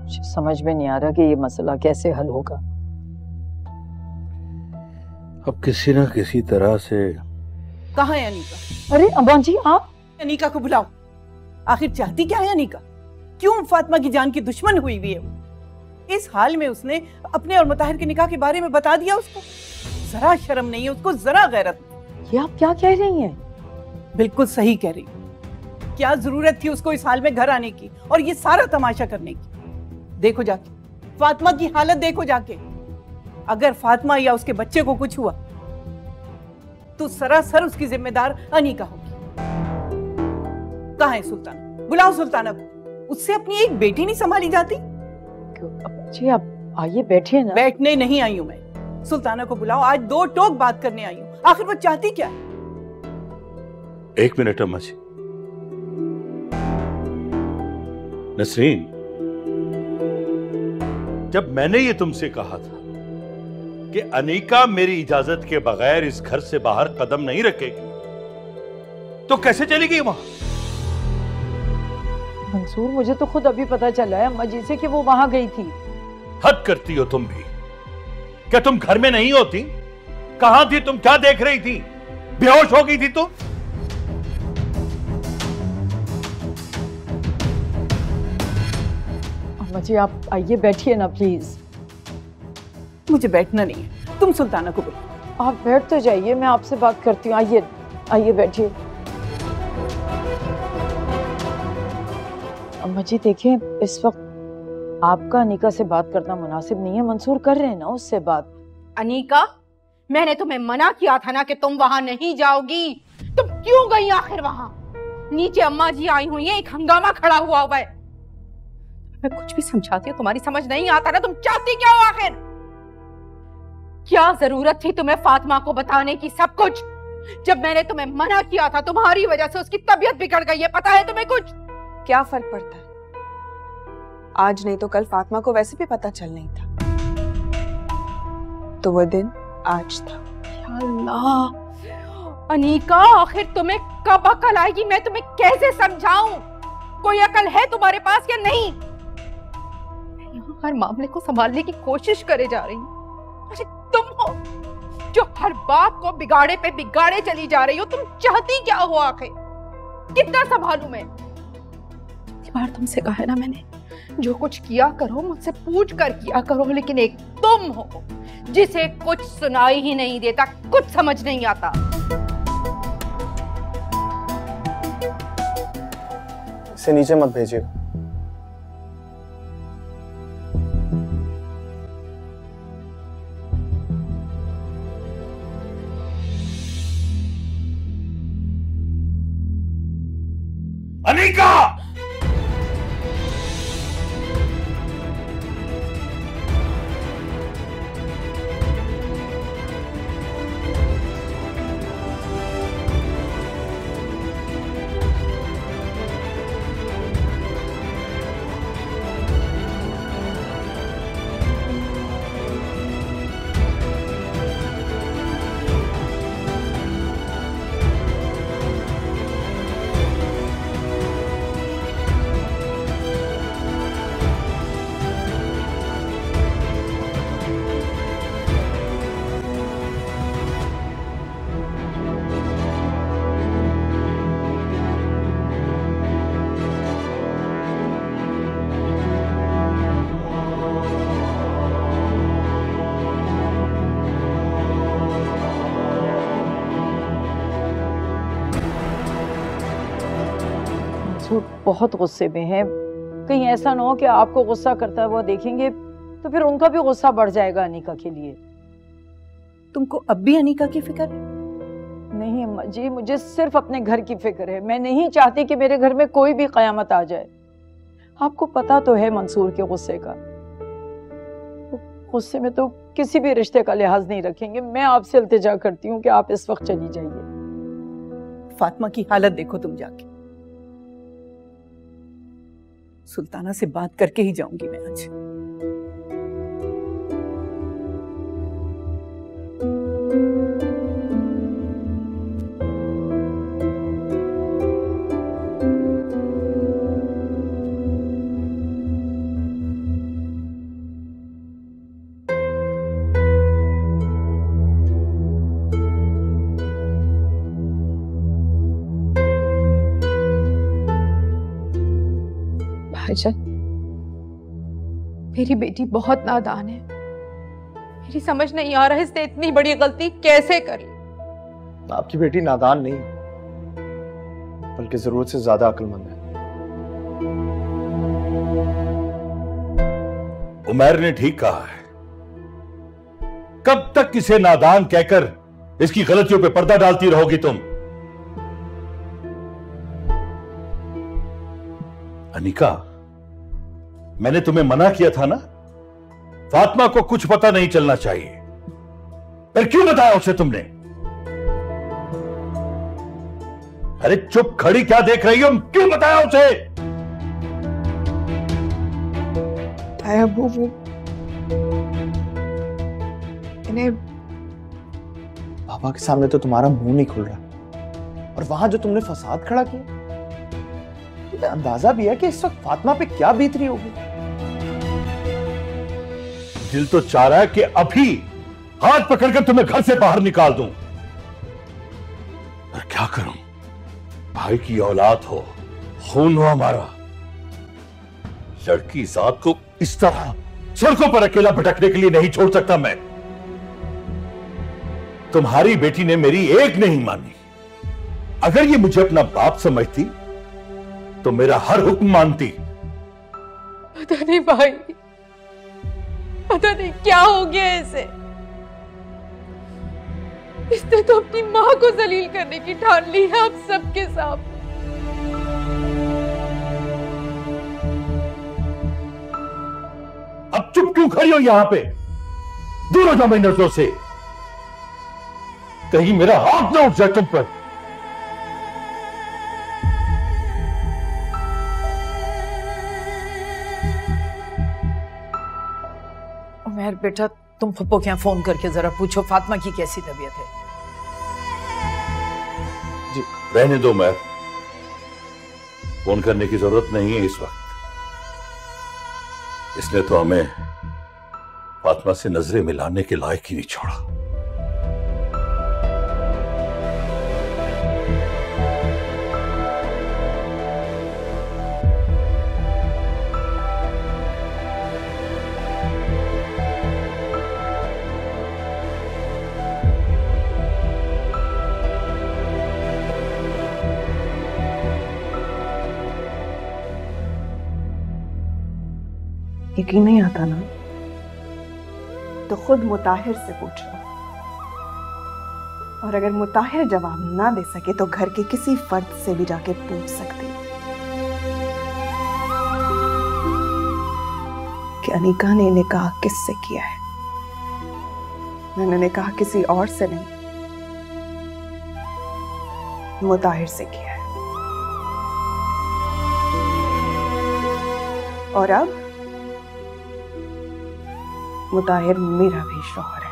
मुझे समझ में नहीं आ रहा कि ये मसला कैसे हल होगा। अब किसी ना किसी तरह से। कहाँ है अनीका? अरे अम्मा जी आप अनीका को बुलाओ। आखिर चाहती क्या है अनीका? क्यों फातिमा की जान की दुश्मन हुई हुई है वो? इस हाल में उसने अपने और मुताहिर के निकाह के बारे में बता दिया उसको। जरा शर्म नहीं है उसको, जरा गैरत। ये आप क्या कह रही हैं? बिल्कुल सही कह रही हूँ। क्या जरूरत थी उसको इस हाल में घर आने की और ये सारा तमाशा करने की? देखो जाके फातिमा की हालत देखो जाके। अगर फातिमा या उसके बच्चे को कुछ हुआ तो सरासर उसकी जिम्मेदार अनीका होगी। कहाँ है सुल्ताना? बुलाओ सुल्ताना को। उससे अपनी एक बेटी नहीं संभाली जाती? जी आप आइए बैठिए ना। बैठने नहीं आई हूं मैं। सुल्ताना को बुलाओ, आज दो टोक बात करने आई हूं। आखिर वो चाहती क्या है? एक मिनट अम्मा जी। नसरीन, जब मैंने ये तुमसे कहा था कि अनीका मेरी इजाजत के बगैर इस घर से बाहर कदम नहीं रखेगी, तो कैसे चली गई वहां? मंसूर मुझे तो खुद अभी पता चला है अम्मा जी से कि वो वहां गई थी। हद करती हो तुम भी। क्या तुम घर में नहीं होती? कहां थी तुम? क्या देख रही थी? बेहोश हो गई थी तुम? अम्मा जी आप आइए बैठिए ना प्लीज। मुझे बैठना नहीं है, तुम सुल्ताना को बुलाओ। आप बैठ तो जाइए, मैं आपसे बात करती हूँ। आइए आइए बैठिए। अम्मा जी देखिए, इस वक्त आपका अनीका से बात करना मुनासिब नहीं है। मंसूर कर रहे हैं ना उससे बात। अनीका, मैंने तुम्हें मना किया था ना कि तुम वहां नहीं जाओगी। तुम क्यों गई आखिर वहां? नीचे अम्मा जी आई हुई है, एक हंगामा खड़ा हुआ है। मैं कुछ भी समझाती हूँ तुम्हारी समझ नहीं आता ना। तुम चाहती क्या हो आखिर? क्या जरूरत थी तुम्हें फातिमा को बताने की सब कुछ? जब मैंने तुम्हें मना किया था, तुम्हारी वजह से उसकी तबीयत बिगड़ गई है। पता है तुम्हें कुछ? क्या फर्क पड़ता है? आज नहीं तो कल फातिमा को वैसे भी पता चल नहीं था, तो वो दिन आज था। या अल्लाह, अनीका आखिर तुम्हें कब अकल आएगी? मैं तुम्हें कैसे समझाऊं? कोई अकल है तुम्हारे पास या नहीं? मैं यहाँ हर मामले को संभालने की कोशिश करे जा रही हूँ। अरे तुम हो जो हर बात को बिगाड़े पे बिगाड़े चली जा रही हो। तुम चाहती क्या हो आखिर? कितना संभालूं मैं? इतनी बार तुमसे कहा है ना मैंने, जो कुछ किया करो मुझसे पूछ कर किया करो। लेकिन एक तुम हो जिसे कुछ सुनाई ही नहीं देता, कुछ समझ नहीं आता। इसे नीचे मत भेजिएगा। अनीका! बहुत गुस्से में है। कहीं ऐसा ना हो कि आपको गुस्सा करता है वो देखेंगे तो फिर उनका भी गुस्सा बढ़ जाएगा अनीका के लिए। तुमको अब भी अनीका की फिक्र है? नहीं अम्मा जी, मुझे सिर्फ अपने घर की फिक्र है। मैं नहीं चाहती कि मेरे घर में कोई भी कयामत आ जाए। आपको पता तो है मंसूर के गुस्से का। गुस्से में तो किसी भी रिश्ते का लिहाज नहीं रखेंगे। मैं आपसे इल्तिजा करती हूँ कि आप इस वक्त चली जाइए। फातिमा की हालत देखो तुम जाके। सुल्ताना से बात करके ही जाऊंगी मैं आज। भाईजान, मेरी बेटी बहुत नादान है। मेरी समझ नहीं आ रहा है इसने इतनी बड़ी गलती कैसे कर ली। आपकी बेटी नादान नहीं, बल्कि जरूरत से ज्यादा अक्लमंद है। उमैर ने ठीक कहा है। कब तक इसे नादान कहकर इसकी गलतियों पे पर्दा डालती रहोगी तुम? अनिका, मैंने तुम्हें मना किया था ना, फातिमा को कुछ पता नहीं चलना चाहिए। फिर क्यों बताया उसे तुमने? अरे चुप खड़ी क्या देख रही हो? क्यों बताया उसे? अबू, वो इन्हें पापा के सामने तो तुम्हारा मुंह नहीं खुल रहा, और वहां जो तुमने फसाद खड़ा किया, तुम्हें अंदाजा भी है कि इस वक्त फातिमा पे क्या बीत रही होगी? दिल तो चाह रहा है कि अभी हाथ पकड़कर तुम्हें घर से बाहर निकाल दूं, पर क्या करूं? भाई की औलाद हो, खून हो हमारा। लड़की जात को इस तरह सड़कों पर अकेला भटकने के लिए नहीं छोड़ सकता मैं। तुम्हारी बेटी ने मेरी एक नहीं मानी। अगर ये मुझे अपना बाप समझती तो मेरा हर हुक्म मानती। पता नहीं भाई, पता नहीं क्या हो गया इसे। इसने तो अपनी मां को जलील करने की ठान ली है आप सबके सामने। अब चुप क्यों खड़ी हो यहां पे? दूर हो जाओ मेरी नजरों से, कहीं मेरा हाथ ना उठ जाए तुम पर। उमैर बेटा, तुम फप्पो के यहाँ फोन करके जरा पूछो फातिमा की कैसी तबीयत है। जी रहने दो उमैर, फोन करने की जरूरत नहीं है इस वक्त। इसने तो हमें फातिमा से नजरें मिलाने के लायक ही नहीं छोड़ा। यकीन नहीं आता ना, तो खुद मुताहिर से पूछ लो, और अगर मुताहिर जवाब ना दे सके तो घर के किसी फर्द से भी जाके पूछ सकती कि अनीका ने निकाह किससे किया है। मैंने निकाह किसी और से नहीं, मुताहिर से किया है। और अब मुताहिर मेरा भी शौहर है।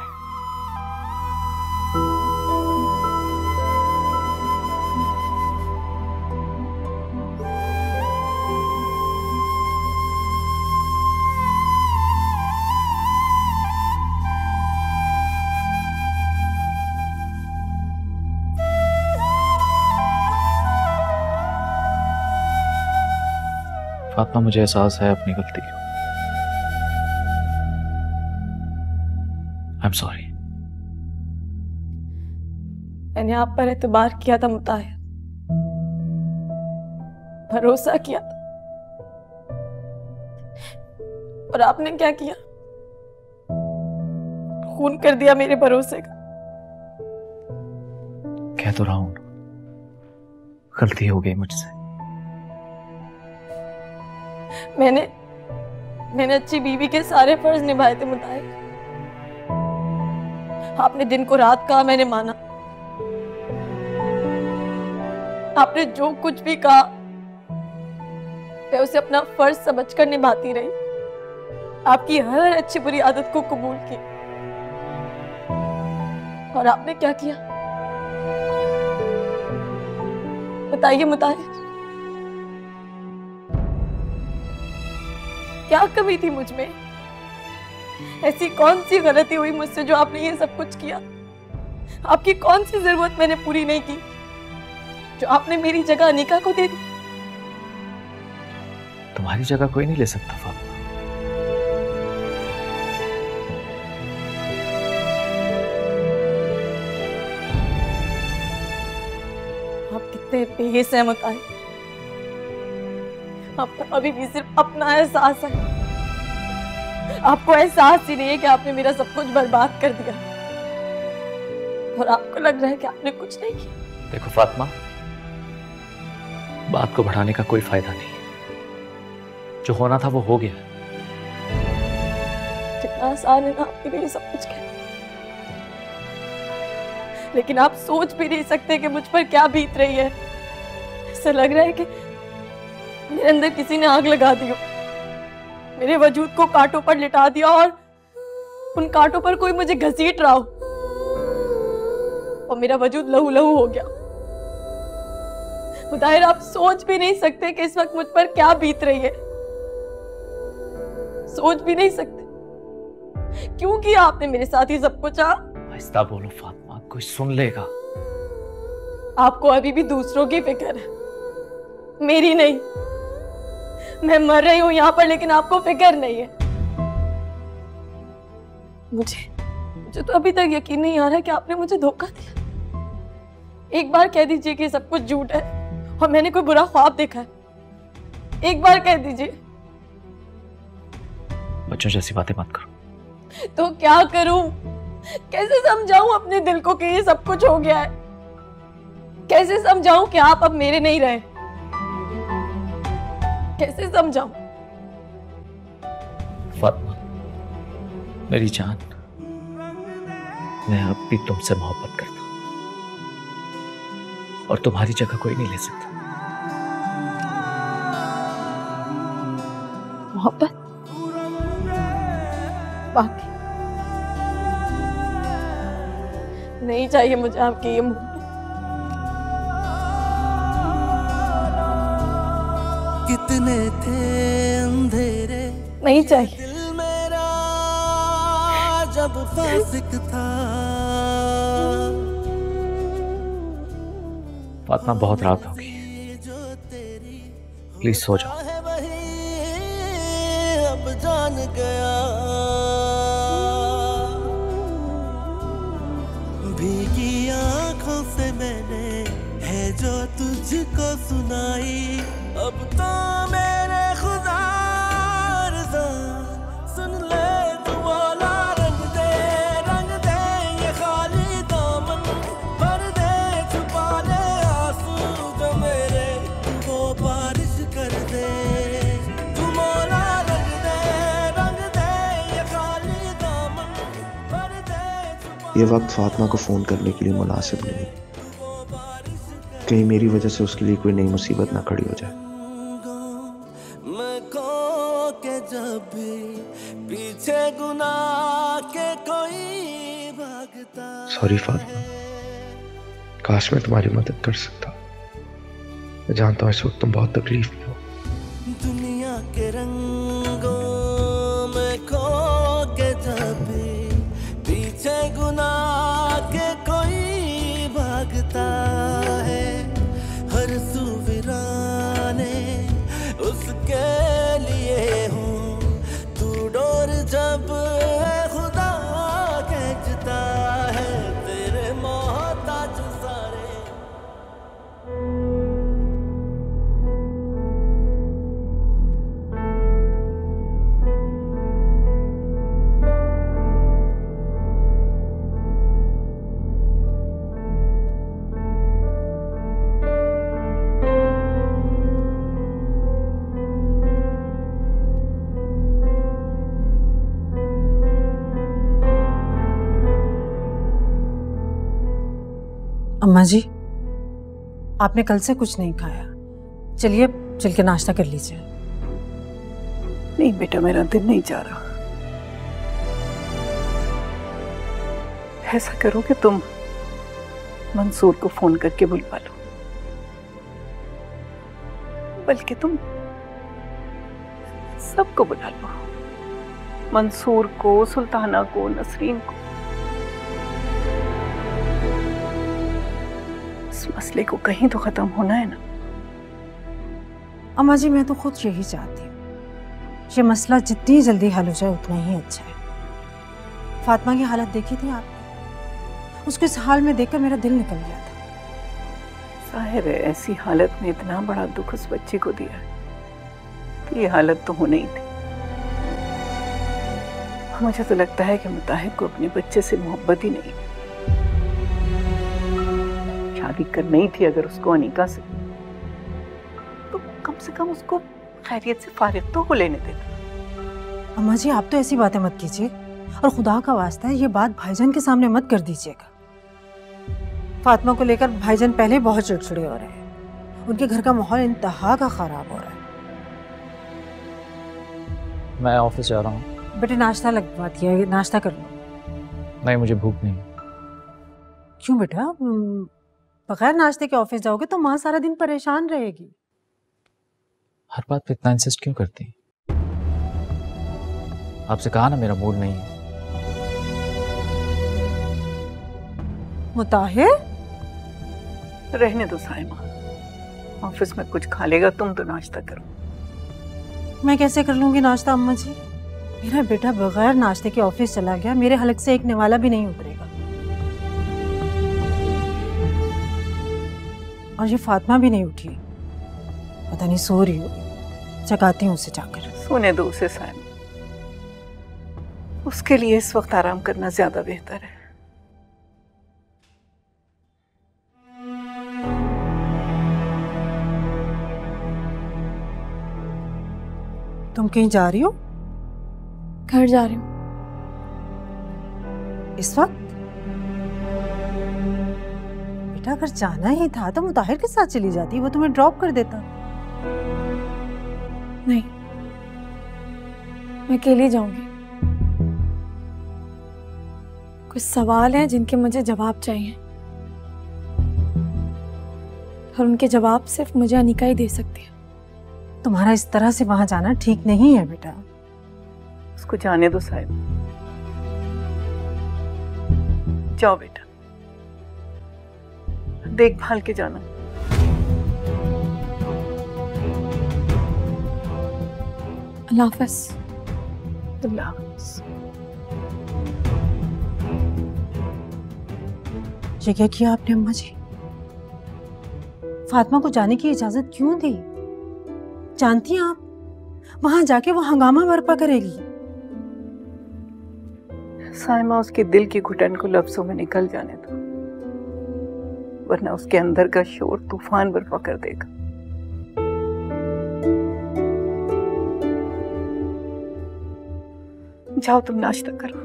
फातिमा, मुझे एहसास है अपनी गलती का। I'm sorry. मैंने आप पर एतबार किया था मुताहिर, भरोसा किया था, और आपने क्या किया? खून कर दिया मेरे भरोसे का। कह तो रहा हूं, गलती हो गई मुझसे। मैंने अच्छी बीवी के सारे फर्ज निभाए थे मुताहिर। आपने दिन को रात कहा, मैंने माना। आपने जो कुछ भी कहा मैं उसे अपना फर्ज समझकर निभाती रही। आपकी हर अच्छी बुरी आदत को कबूल की। और आपने क्या किया बताइए मुताहिर? क्या कमी थी मुझ में? ऐसी कौन सी गलती हुई मुझसे जो आपने ये सब कुछ किया? आपकी कौन सी जरूरत मैंने पूरी नहीं की जो आपने मेरी जगह अनीका को दे दी? तुम्हारी जगह कोई नहीं ले सकता फातिमा। आप कितने बेहिस हैं मुताहिर। आपको अभी भी सिर्फ अपना एहसास है। आपको एहसास ही नहीं है कि आपने मेरा सब कुछ बर्बाद कर दिया और आपको लग रहा है कि आपने कुछ नहीं किया। देखो फातिमा, बात को बढ़ाने का कोई फायदा नहीं है। जो होना था वो हो गया। कितना आसान है ना आपके लिए सब कुछ कहना, लेकिन आप सोच भी नहीं सकते कि मुझ पर क्या बीत रही है। ऐसा लग रहा है कि मेरे अंदर किसी ने आग लगा दी हो, मेरे वजूद को कांटों पर लिटा दिया और उन कांटों पर कोई मुझे घसीट रहा हो और मेरा वजूद लहू लहू हो गया। मुताहिर, आप सोच भी नहीं सकते कि इस वक्त मुझ पर क्या बीत रही है। सोच भी नहीं सकते। क्यों किया आपने मेरे साथ ही सब कुछ? आहिस्ता बोलो फातिमा, कोई सुन लेगा। आपको अभी भी दूसरों की फिक्र है, मेरी नहीं। मैं मर रही हूं यहाँ पर, लेकिन आपको फिक्र नहीं है। मुझे तो अभी तक यकीन नहीं आ रहा कि आपने मुझे धोखा दिया। एक बार कह दीजिए कि सब कुछ झूठ है और मैंने कोई बुरा ख्वाब देखा है। एक बार कह दीजिए। बच्चों जैसी बातें मत करो। तो क्या करूं? कैसे समझाऊं अपने दिल को कि ये सब कुछ हो गया है? कैसे समझाऊं कि आप अब मेरे नहीं रहे? कैसे समझाऊं? फातिमा मेरी जान, मैं अब भी तुमसे मोहब्बत करता हूं और तुम्हारी जगह कोई नहीं ले सकता। मोहब्बत? बाकी नहीं चाहिए मुझे आपकी ये मोहब्बत। कितने थे अंधेरे नहीं चाहिए। दिल मेरा जब फासिक था। फातिमा बहुत रात होगी, प्लीज सो जाओ। अब जान गया भीगी आंखों से मैंने है जो तुझको सुनाई। अब तो मेरे खुदा रज़ा सुन ले तू मौला। रंग दे ये खाली दामन, भर दे छुपा ले आंसू जो मेरे, वो बारिश कर दे तू मौला। रंग दे ये खाली दामन, भर दे छुपा। ये वक्त फातिमा को फोन करने के लिए मुनासिब नहीं, कहीं मेरी वजह से उसके लिए कोई नई मुसीबत ना खड़ी हो जाए। जब भी पीछे गुनाह के कोई भागता। सॉरी फातिमा, काश मैं तुम्हारी मदद कर सकता। मैं जानता हूँ इस वक्त तुम बहुत तकलीफ में हो। दुनिया के रंगों में खो के जब भी पीछे गुनाह के कोई भागता है, हर सुविराने उसके लिए हो। तू डोर जब खुदा खींचता है, तेरे मोहताज सारे। अम्मा जी, आपने कल से कुछ नहीं खाया, चलिए चल के नाश्ता कर लीजिए। नहीं बेटा, मेरा दिल नहीं जा रहा। ऐसा करो कि तुम मंसूर को फोन करके बुलवा लो, बल्कि तुम सबको बुला लो, मंसूर को, सुल्ताना को, नसरीन को। इस मसले को कहीं तो खत्म होना है ना। अम्मा जी, मैं तो खुद यही चाहती हूँ ये मसला जितनी जल्दी हल हो जाए उतना ही अच्छा है। फातिमा की हालत देखी थी आपने, उसको इस हाल में देखकर मेरा दिल निकल गया था। जाहिर है ऐसी हालत में इतना बड़ा दुख उस बच्ची को दिया है, तो ये हालत तो होनी ही थी। मुझे तो लगता है कि मुताहिर को अपने बच्चे से मोहब्बत ही नहीं है। शादी करनी ही थी अगर उसको अनीका से, तो कम से कम उसको खैरियत से फारिग तो हो लेने देता। अम्मा जी आप तो ऐसी बातें मत कीजिए, और खुदा का वास्ता है ये बात भाईजान के सामने मत कर दीजिएगा। फातिमा को लेकर भाईजान पहले बहुत चिड़चिड़े हो रहे हैं, उनके घर का माहौल इंतहा का खराब हो रहा है। मैं ऑफिस जा रहा हूँ। बेटे नाश्ता लगवा दिया, नाश्ता कर लो। नहीं, मुझे भूख नहीं। क्यों बेटा, बगैर नाश्ते के ऑफिस जाओगे तो माँ सारा दिन परेशान रहेगी। हर बात पे इतना इंसिस्ट क्यों करती? आपसे कहा ना मेरा मूड नहीं है। मुताहिर रहने दो साइमा, ऑफिस में कुछ खा लेगा, तुम तो नाश्ता करो। मैं कैसे कर लूंगी नाश्ता अम्मा जी? मेरा बेटा बगैर नाश्ते के ऑफिस चला गया, मेरे हलक से एक निवाला भी नहीं उतरेगा। और ये फातिमा भी नहीं उठी, पता नहीं सो रही होगी, जगाती हूँ उसे जाकर। सोने दो उसे साइमा, उसके लिए इस वक्त आराम करना ज्यादा बेहतर है। तुम कहीं जा रही हो? घर जा रही हूँ। इस वक्त? बेटा अगर जाना ही था तो मुताहिर के साथ चली जाती, वो तुम्हें ड्रॉप कर देता। नहीं, मैं अकेली जाऊंगी। कुछ सवाल हैं जिनके मुझे जवाब चाहिए, और उनके जवाब सिर्फ मुझे अनीका ही दे सकती है। तुम्हारा इस तरह से वहां जाना ठीक नहीं है बेटा। उसको जाने दो साहिब, जाओ बेटा, देखभाल के जाना। अल्लाह हाफ़िज़। अल्लाह हाफ़िज़। ये क्या किया आपने अम्मा जी? फातिमा को जाने की इजाजत क्यों दी? जानती हैं आप वहां जाके वो हंगामा बर्पा करेगी। साइमा, उसके दिल की घुटन को लफ्जों में निकल जाने दो, वरना उसके अंदर का शोर तूफान बर्पा कर देगा। जाओ तुम नाश्ता करो।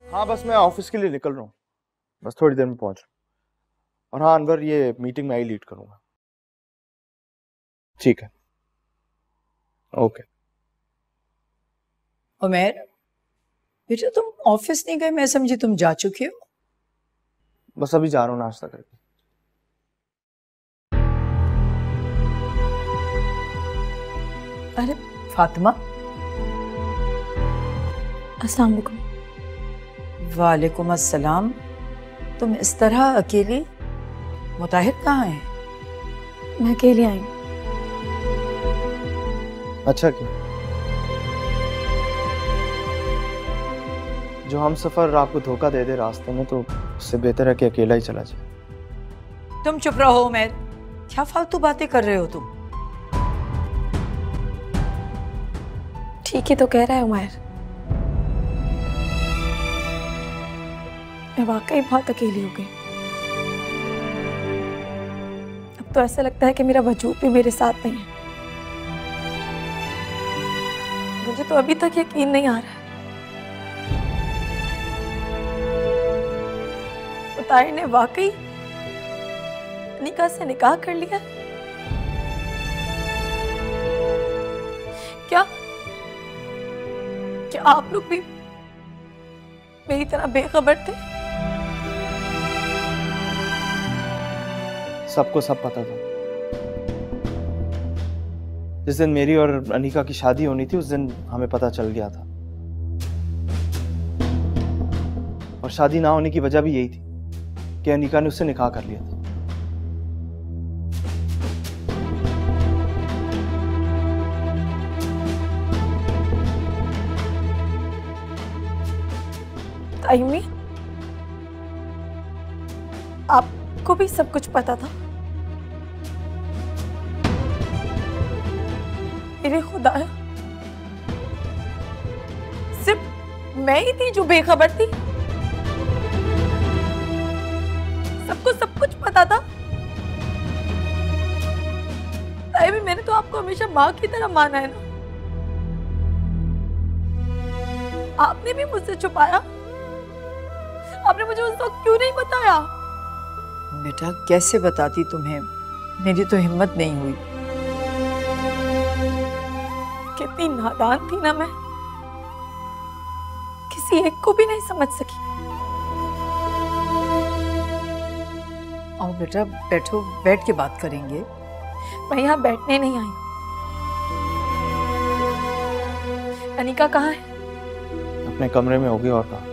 हाँ बस मैं ऑफिस के लिए निकल रहा हूँ, बस थोड़ी देर में पहुंच रहा हूँ। और हाँ अनवर, ये मीटिंग मैं ही लीड करूंगा। ठीक है, ओके। उमैर बेटा, तुम ऑफिस नहीं गए? मैं समझी तुम जा चुके हो। बस अभी जा रहा हूँ नाश्ता करके। अरे फातिमा। अस्सलाम वालेकुम। वालेकुम अस्सलाम। तुम इस तरह अकेली? मुताहिर कहाँ है? मैं अकेली आई हूँ। अच्छा क्यों? जो हम सफर आपको धोखा दे दे रास्ते में, तो उससे बेहतर है कि अकेला ही चला जाए। तुम चुप रहो उमैर, क्या फालतू बातें कर रहे हो तुम? ठीक ही तो कह रहा है उमैर, मैं वाकई बहुत अकेली हो गई। अब तो ऐसा लगता है कि मेरा वजूद भी मेरे साथ नहीं है। मुझे तो अभी तक यकीन नहीं आ रहा है मुताहिर ने वाकई अनीका से निकाह कर लिया। क्या क्या आप लोग भी मेरी तरह बेखबर थे? सबको सब पता था, जिस दिन मेरी और अनीका की शादी होनी थी उस दिन हमें पता चल गया था, और शादी ना होने की वजह भी यही थी कि अनीका ने उससे निकाह कर लिया था। ताइमी, आपको भी सब कुछ पता था? मेरे खुदा, सिर्फ मैं ही थी जो बेखबर थी? सबको सब कुछ पता था? ताइमी, मैंने तो आपको हमेशा माँ की तरह माना है ना। आपने भी मुझसे छुपाया। आपने मुझे उस वक्त क्यों नहीं बताया? बेटा कैसे बताती तुम्हें, मेरी तो हिम्मत नहीं हुई। कितनी नादान थी ना मैं, किसी एक को भी नहीं समझ सकी। आओ बेटा बैठो, बैठ के बात करेंगे। मैं यहाँ बैठने नहीं आई। अनीका कहाँ है? अपने कमरे में होगी, और कहाँ?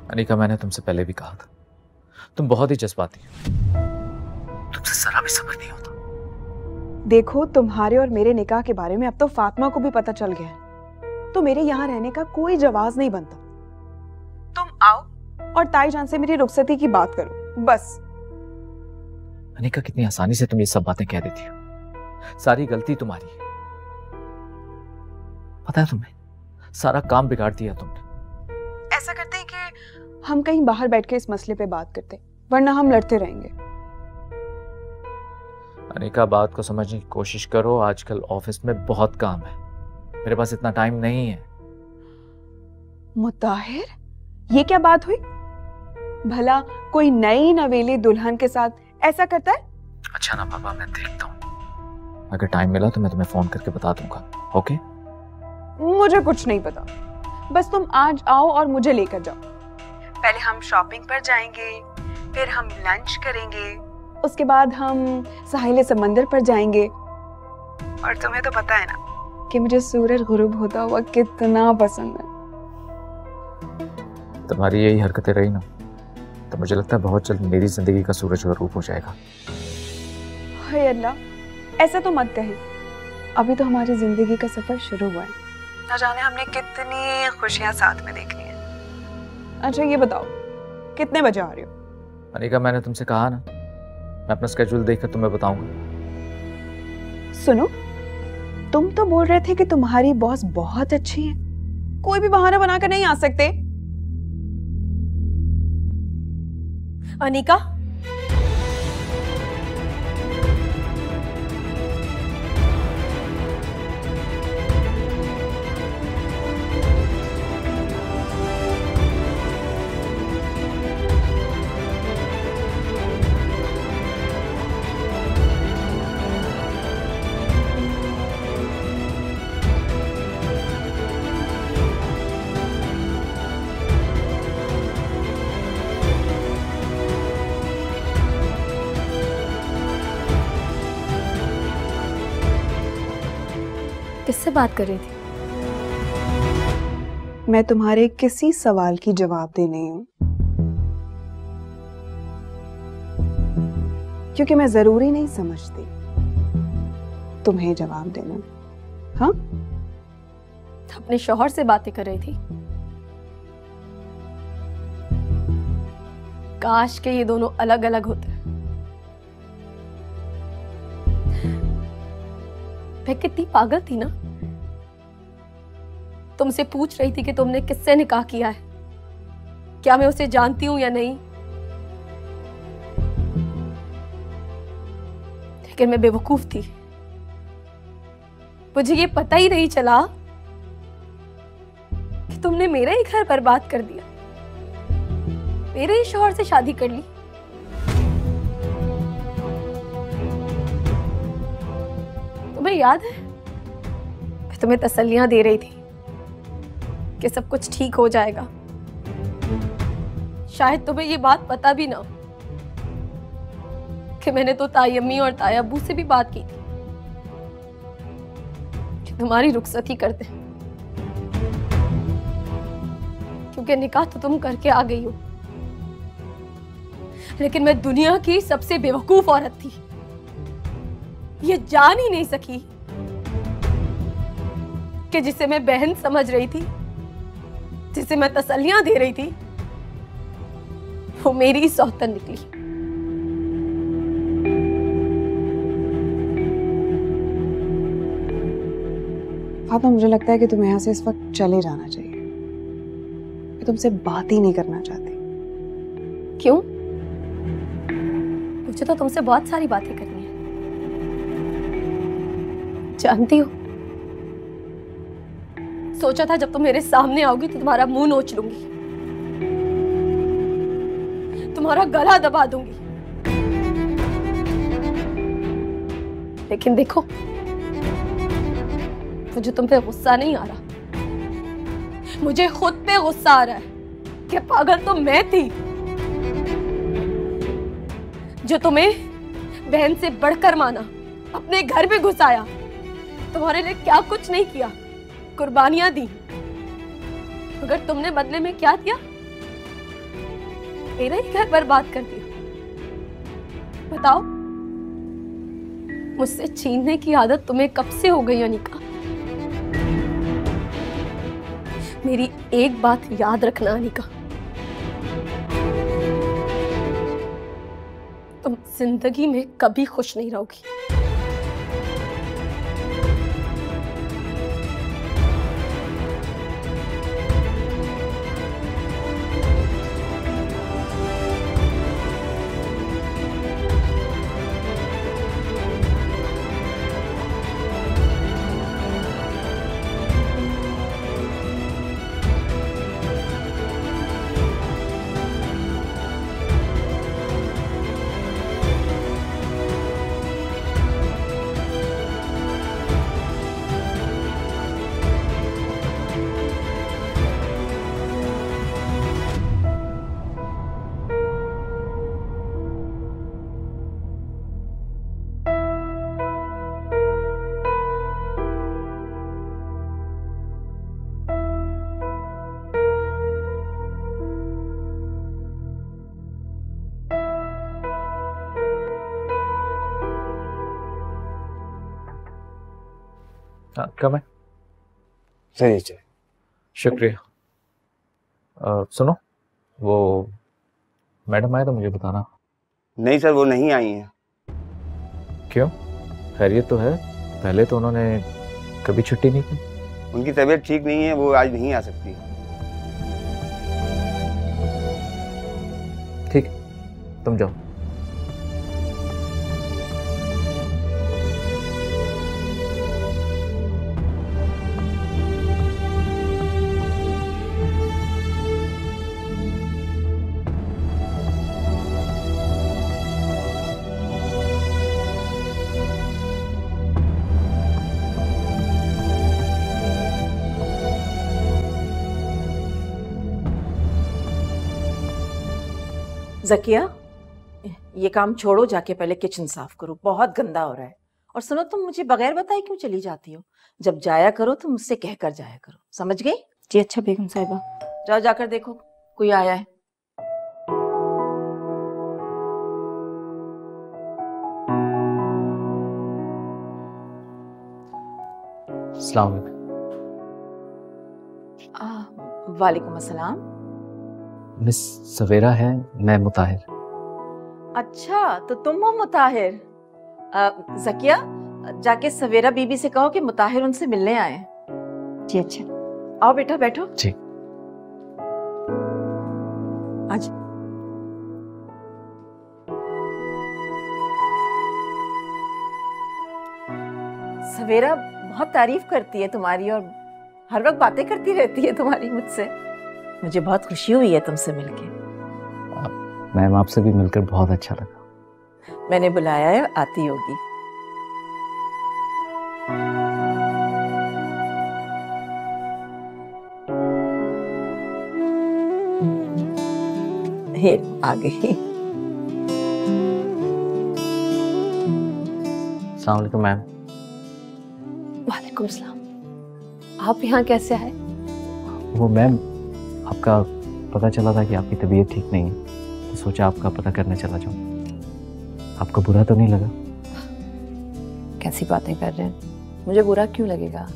अनीका, मैंने तुमसे पहले भी कहा था, तुम बहुत ही जज्बाती हो, तुमसे जरा भी सब्र नहीं होता। देखो, तुम्हारे और मेरे निकाह के बारे में अब तो फातिमा को भी पता चल गया है, तो मेरे यहाँ रहने का कोई जवाब नहीं बनता। तुम आओ और ताईजान से मेरी रुखसती की बात करो, बस। अनीका, कितनी आसानी से तुम ये सब बातें कह देती हो। सारी गलती तुम्हारी है, पता है तुम्हें, सारा काम बिगाड़ दिया तुमने। ऐसा करते हैं कि हम कहीं बाहर बैठ के इस मसले पे बात करते हैं, वरना हम लड़ते रहेंगे। अनीका, बात को समझने की कोशिश करो, आजकल ऑफिस में बहुत काम है, मेरे पास इतना टाइम नहीं है। मुताहिर, ये क्या बात हुई? भला कोई नई नवेली दुल्हन के साथ ऐसा करता है? अच्छा ना पापा, मैं देखता हूँ, अगर टाइम मिला तो मैं तुम्हें फोन करके बता दूंगा। ओके? मुझे कुछ नहीं पता, बस तुम आज आओ और मुझे लेकर जाओ। पहले हम शॉपिंग पर जाएंगे, फिर हम लंच करेंगे, उसके बाद हम साहिल समंदर पर जाएंगे। और तुम्हें तो पता है ना कि मुझे सूरज गुरूब होता हुआ कितना पसंद है। तुम्हारी यही हरकतें रही ना तो मुझे लगता है बहुत जल्द मेरी जिंदगी का सूरज गुरूब हो जाएगा। हाय अल्लाह, ऐसा तो मत कहे, अभी तो हमारी जिंदगी का सफर शुरू हुआ है, ना जाने हमने कितनी खुशियां साथ में देखनी है। अच्छा ये बताओ, कितने बजे आ रहे हो? अनीका, मैंने तुमसे कहा ना, मैं अपना स्केड्यूल देखकर तुम्हें बताऊंगा। सुनो, तुम तो बोल रहे थे कि तुम्हारी बॉस बहुत अच्छी है, कोई भी बहाना बनाकर नहीं आ सकते। अनीका, किससे बात कर रही थी? मैं तुम्हारे किसी सवाल की जवाब देने हूं, क्योंकि मैं जरूरी नहीं समझती तुम्हें जवाब देना। हाँ, अपने शौहर से बातें कर रही थी। काश के ये दोनों अलग अलग होते। मैं कितनी पागल थी ना, तुमसे पूछ रही थी कि तुमने किससे निकाह किया है, क्या मैं उसे जानती हूं या नहीं। लेकिन मैं बेवकूफ थी, मुझे ये पता ही नहीं चला कि तुमने मेरा ही घर बर्बाद कर दिया, मेरे ही शौहर से शादी कर ली। तुम्हें याद है मैं तुम्हें तसल्लियां दे रही थी कि सब कुछ ठीक हो जाएगा। शायद तुम्हें ये बात पता भी ना हो कि मैंने तो ताई अम्मी और ताई अब्बू से भी बात की थी कि तुम्हारी रुखसती कर दे, क्योंकि निकाह तो तुम करके आ गई हो। लेकिन मैं दुनिया की सबसे बेवकूफ औरत थी, ये जान ही नहीं सकी कि जिसे मैं बहन समझ रही थी, जिसे मैं तसल्लियां दे रही थी, वो मेरी सौतन निकली। फातिमा, मुझे लगता है कि तुम्हें यहाँ से इस वक्त चले जाना चाहिए। मैं तुमसे बात ही नहीं करना चाहती। क्यों? मुझे तो तुमसे बहुत सारी बातें करनी है। जानती हो, सोचा था जब तुम मेरे सामने आओगी तो तुम्हारा मुंह नोच लूंगी, तुम्हारा गला दबा दूंगी। लेकिन देखो, मुझे तुम पे गुस्सा नहीं आ रहा, मुझे खुद पे गुस्सा आ रहा है कि पागल तो मैं थी जो तुम्हें बहन से बढ़कर माना, अपने घर में घुसाया, तुम्हारे लिए क्या कुछ नहीं किया, कुर्बानियां दी, मगर तुमने बदले में क्या दिया? मेरा ही घर बर्बाद कर दिया। बताओ, मुझसे छीनने की आदत तुम्हें कब से हो गई अनिका? मेरी एक बात याद रखना अनिका, तुम जिंदगी में कभी खुश नहीं रहोगी। कम है। सही है। शुक्रिया। सुनो, वो मैडम आए तो मुझे बताना। नहीं सर, वो नहीं आई हैं। क्यों? खैरियत तो है? पहले तो उन्होंने कभी छुट्टी नहीं की। उनकी तबीयत ठीक नहीं है, वो आज नहीं आ सकती। ठीक, तुम जाओ। ज़किया, ये काम छोड़ो, जाके पहले किचन साफ करो, बहुत गंदा हो रहा है। और सुनो, तुम मुझे बगैर बताए क्यों चली जाती हो? जब जाया करो तो मुझसे कहकर जाया करो, समझ गई? जी अच्छा बेगम साहिबा। जाओ, जाकर देखो कोई आया है। अस्सलाम वालेकुम। वालेकुम अस्सलाम। मिस सवेरा है, मैं मुताहिर। अच्छा, तो तुम हो मुताहिर। ज़किया, जाके सवेरा बीबी से कहो कि मुताहिर उनसे मिलने आए। जी अच्छा। आओ बेटा, बैठो। जी। आज सवेरा बहुत तारीफ करती है तुम्हारी और हर वक्त बातें करती रहती है तुम्हारी मुझसे। मुझे बहुत खुशी हुई है तुमसे मिलके। मैम आपसे भी मिलकर बहुत अच्छा लगा। मैंने बुलाया है, आती होगी। हे आ गई। अस्सलाम वालेकुम मैम। वालेकुम सलाम। आप यहाँ कैसे आए? वो मैम आपका पता चला था कि आपकी तबीयत ठीक नहीं है, तो सोचा आपका पता करने चला जाऊं। आपको बुरा तो नहीं लगा? कैसी बातें कर रहे हैं, मुझे बुरा क्यों लगेगा?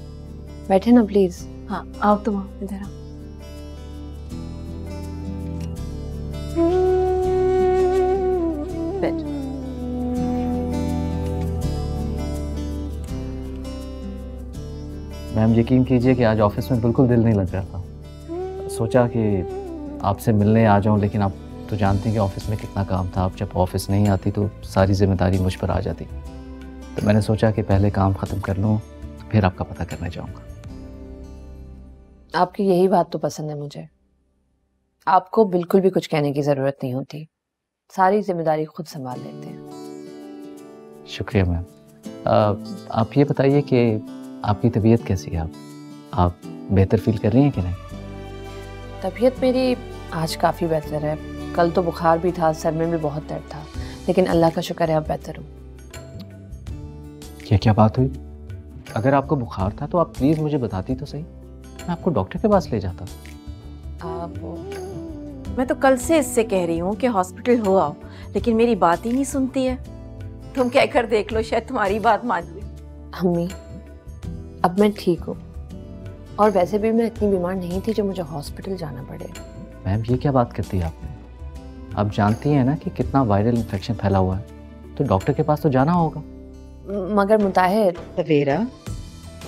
बैठे ना प्लीज। हाँ आओ तुम, इधर आओ। बैठ। मैम यकीन कीजिए कि आज ऑफिस में बिल्कुल दिल नहीं लग रहा था। सोचा कि आपसे मिलने आ जाऊं, लेकिन आप तो जानती हैं कि ऑफिस में कितना काम था। आप जब ऑफिस नहीं आती तो सारी जिम्मेदारी मुझ पर आ जाती, तो मैंने सोचा कि पहले काम ख़त्म कर लूं, तो फिर आपका पता करने जाऊंगा। आपकी यही बात तो पसंद है मुझे। आपको बिल्कुल भी कुछ कहने की ज़रूरत नहीं होती, सारी जिम्मेदारी खुद संभाल लेते हैं। शुक्रिया मैम। आप ये बताइए कि आपकी तबीयत कैसी है? आप बेहतर फील कर रही हैं कि नहीं? तबीयत मेरी आज काफ़ी बेहतर है। कल तो बुखार भी था, सर में भी बहुत दर्द था, लेकिन अल्लाह का शुक्र है अब बेहतर हूँ। क्या बात हुई? अगर आपको बुखार था तो आप प्लीज़ मुझे बताती तो सही, मैं आपको डॉक्टर के पास ले जाता। मैं तो कल से इससे कह रही हूँ कि हॉस्पिटल हो आओ, लेकिन मेरी बात ही नहीं सुनती है। तुम कहकर देख लो, शायद तुम्हारी बात मान ली। अम्मी अब मैं ठीक हूँ, और वैसे भी मैं इतनी बीमार नहीं थी जो मुझे हॉस्पिटल जाना पड़े। मैम ये क्या बात करती है आपने? आप जानती हैं ना कि कितना वायरल इन्फेक्शन फैला हुआ है, तो डॉक्टर के पास तो जाना होगा। मगर मुताहिर। सवेरा,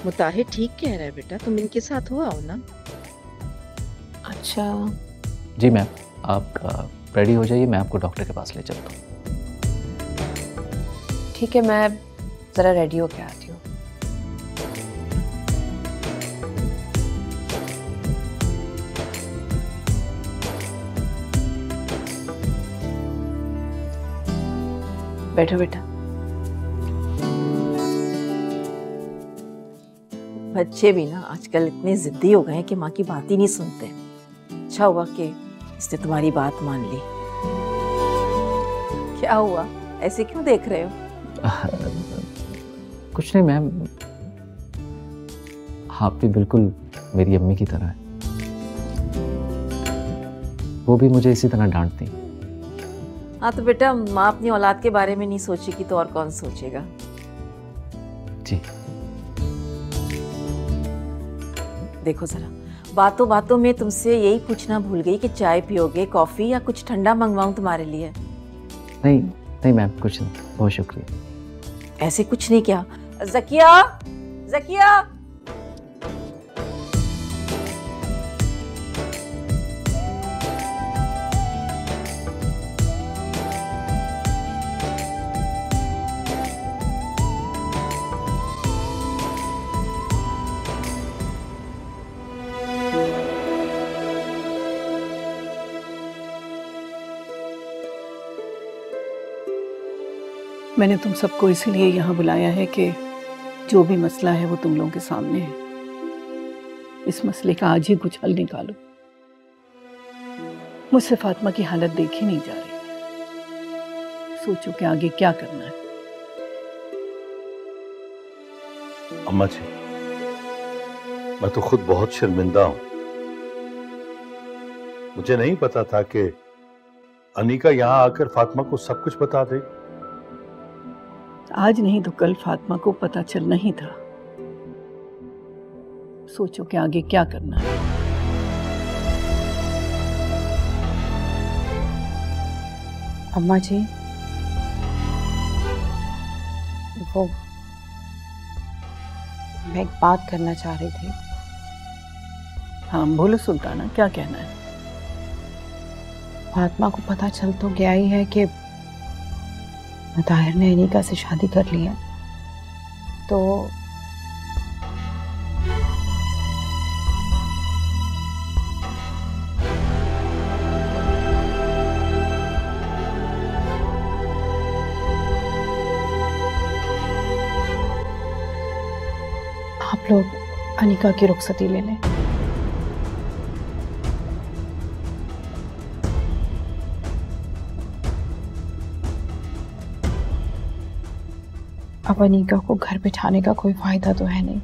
मुताहिर ठीक कह रहा है बेटा, तुम इनके साथ हो आओ ना। अच्छा जी मैम, आप रेडी हो जाइए, मैं आपको डॉक्टर के पास ले चलता हूँ। ठीक है, मैं ज़रा रेडी होके आती हूँ। बैठो बेटा। बच्चे भी ना आजकल इतने जिद्दी हो गए हैं कि माँ की बात ही नहीं सुनते। अच्छा हुआ कि इसने तुम्हारी बात मान ली। क्या हुआ, ऐसे क्यों देख रहे हो? कुछ नहीं मैम, आप भी बिल्कुल मेरी अम्मी की तरह है। वो भी मुझे इसी तरह डांटती। हाँ तो बेटा, माँ अपनी औलाद के बारे में नहीं सोचेगी तो और कौन सोचेगा? जी देखो जरा, बातों बातों में तुमसे यही पूछना भूल गई कि चाय पियोगे, कॉफी या कुछ ठंडा मंगवाऊं तुम्हारे लिए? नहीं मैम, कुछ नहीं, बहुत शुक्रिया। ऐसे कुछ नहीं क्या? ज़किया, ज़किया। मैंने तुम सबको इसीलिए यहाँ बुलाया है कि जो भी मसला है वो तुम लोगों के सामने है। इस मसले का आज ही कुछ हल निकालो। मुझसे फातिमा की हालत देखी नहीं जा रही है। सोचो कि आगे क्या करना है। अम्मा जी, मैं तो खुद बहुत शर्मिंदा हूं। मुझे नहीं पता था कि अनीका यहाँ आकर फातिमा को सब कुछ बता दे। आज नहीं तो कल फातिमा को पता चलना ही था। सोचो कि आगे क्या करना है। अम्मा जी, वो मैं एक बात करना चाह रही थी। हाँ बोलो सुल्ताना, क्या कहना है? फातिमा को पता चल तो गया ही है कि मुताहिर ने अनीका से शादी कर ली है, तो लोग अनिका की रुखसती ले लें। अब अनिका को घर बिठाने का कोई फायदा तो है नहीं।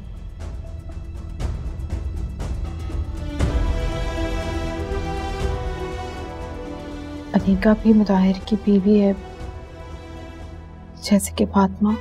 अनिका भी मुताहिर की बीवी है, जैसे कि फातिमा।